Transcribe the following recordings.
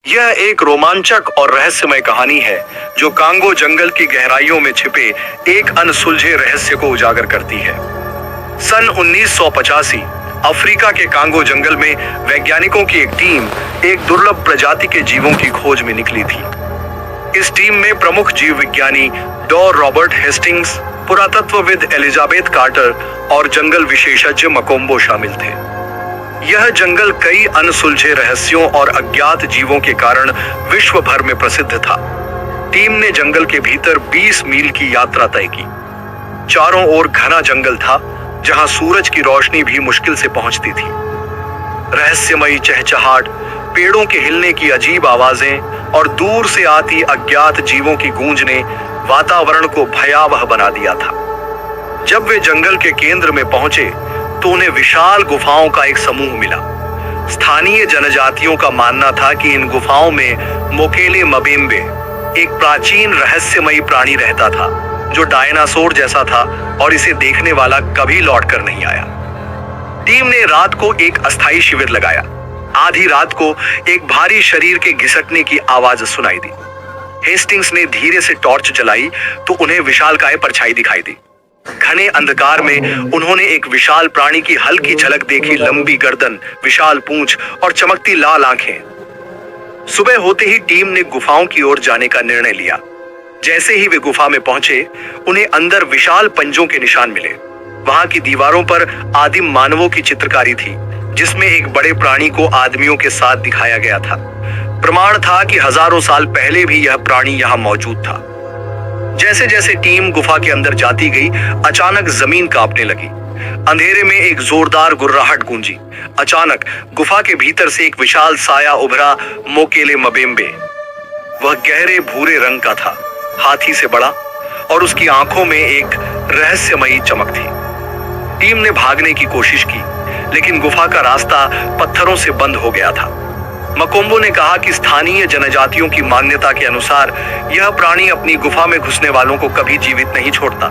यह एक रोमांचक और रहस्यमय कहानी है जो कांगो जंगल की गहराइयों में छिपे एक अनसुलझे रहस्य को उजागर करती है। सन 1985 अफ्रीका के कांगो जंगल में वैज्ञानिकों की एक टीम एक दुर्लभ प्रजाति के जीवों की खोज में निकली थी। इस टीम में प्रमुख जीव विज्ञानी डॉ रॉबर्ट हेस्टिंग्स, पुरातत्वविद एलिजाबेथ कार्टर और जंगल विशेषज्ञ मकोम्बो शामिल थे। यह जंगल कई अनसुलझे रहस्यों और अज्ञात जीवों के कारण विश्व भर में प्रसिद्ध था। टीम ने जंगल के भीतर 20 मील की यात्रा तय की। चारों ओर घना जंगल था, जहां सूरज की रोशनी भी मुश्किल से पहुंचती थी। रहस्यमयी चहचहाट, पेड़ों के हिलने की अजीब आवाजें और दूर से आती अज्ञात जीवों की गूंज ने वातावरण को भयावह बना दिया था। जब वे जंगल के केंद्र में पहुंचे तो उन्हें विशाल गुफाओं का एक समूह मिला। स्थानीय जनजातियों का मानना था कि इन गुफाओं में मोकेले मबेम्बे, एक प्राचीन रहस्यमयी प्राणी रहता था जो डायनासोर जैसा था और इसे देखने वाला कभी लौटकर नहीं आया। टीम ने रात को एक अस्थायी शिविर लगाया। आधी रात को एक भारी शरीर के घिसटने की आवाज सुनाई दी। हेस्टिंग्स ने धीरे से टॉर्च जलाई तो उन्हें विशालकाय परछाई दिखाई दी। घने अंधकार में उन्होंने एक विशाल प्राणी की हल्की झलक देखी। लंबी गर्दन, विशाल पूंछ और चमकती लाल आंखें। सुबह होते ही टीम ने गुफाओं की ओर जाने का निर्णय लिया। जैसे ही वे गुफा में पहुंचे, उन्हें अंदर विशाल पंजों के निशान मिले। वहां की दीवारों पर आदिम मानवों की चित्रकारी थी, जिसमें एक बड़े प्राणी को आदमियों के साथ दिखाया गया था। प्रमाण था कि हजारों साल पहले भी यह प्राणी यहां मौजूद था। जैसे जैसे टीम गुफा के अंदर जाती गई, अचानक जमीन कांपने लगी। अंधेरे में एक जोरदार गुर्राहट गूंजी। अचानक गुफा के भीतर से एक विशाल साया उभरा। मोकेले मबेम्बे। वह गहरे भूरे रंग का था, हाथी से बड़ा, और उसकी आंखों में एक रहस्यमयी चमक थी। टीम ने भागने की कोशिश की, लेकिन गुफा का रास्ता पत्थरों से बंद हो गया था। मकोम्बो ने कहा कि स्थानीय जनजातियों की मान्यता के अनुसार यह प्राणी अपनी गुफा में घुसने वालों को कभी जीवित नहीं छोड़ता।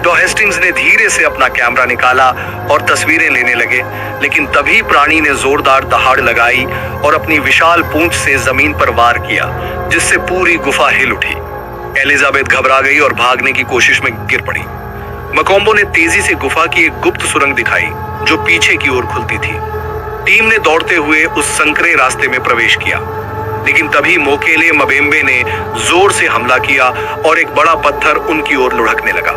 डॉ हेस्टिंग्स ने धीरे से अपना कैमरा निकाला और तस्वीरें लेने लगे, लेकिन तभी प्राणी ने जोरदार दहाड़ लगाई और अपनी विशाल पूंछ से जमीन पर वार किया, जिससे पूरी गुफा हिल उठी। एलिजाबेथ घबरा गई और भागने की कोशिश में गिर पड़ी। मकोम्बो ने तेजी से गुफा की एक गुप्त सुरंग दिखाई जो पीछे की ओर खुलती थी। टीम ने दौड़ते हुए उस संकरे रास्ते में प्रवेश किया, लेकिन तभी मोकेले मबेम्बे ने जोर से हमला किया और एक बड़ा पत्थर उनकी ओर लुढ़कने लगा।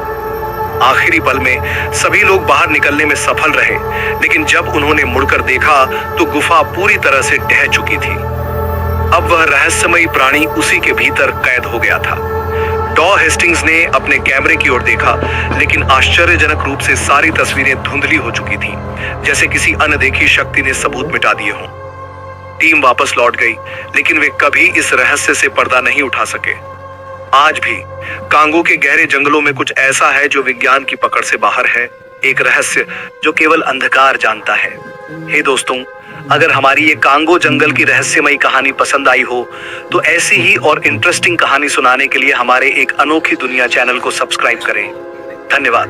आखिरी पल में सभी लोग बाहर निकलने में सफल रहे, लेकिन जब उन्होंने मुड़कर देखा तो गुफा पूरी तरह से ढह चुकी थी। अब वह रहस्यमयी प्राणी उसी के भीतर कैद हो गया था। डॉ हेस्टिंग्स ने अपने कैमरे की ओर देखा, लेकिन आश्चर्यजनक रूप से सारी तस्वीरें धुंधली हो चुकी थीं, जैसे किसी अनदेखी शक्ति ने सबूत मिटा दिए हों। टीम वापस लौट गई, लेकिन वे कभी इस रहस्य से पर्दा नहीं उठा सके। आज भी कांगो के गहरे जंगलों में कुछ ऐसा है जो विज्ञान की पकड़ से बाहर है, एक रहस्य जो केवल अंधकार जानता है। हे दोस्तों, अगर हमारी ये कांगो जंगल की रहस्यमयी कहानी पसंद आई हो तो ऐसी ही और इंटरेस्टिंग कहानी सुनाने के लिए हमारे एक अनोखी दुनिया चैनल को सब्सक्राइब करें। धन्यवाद।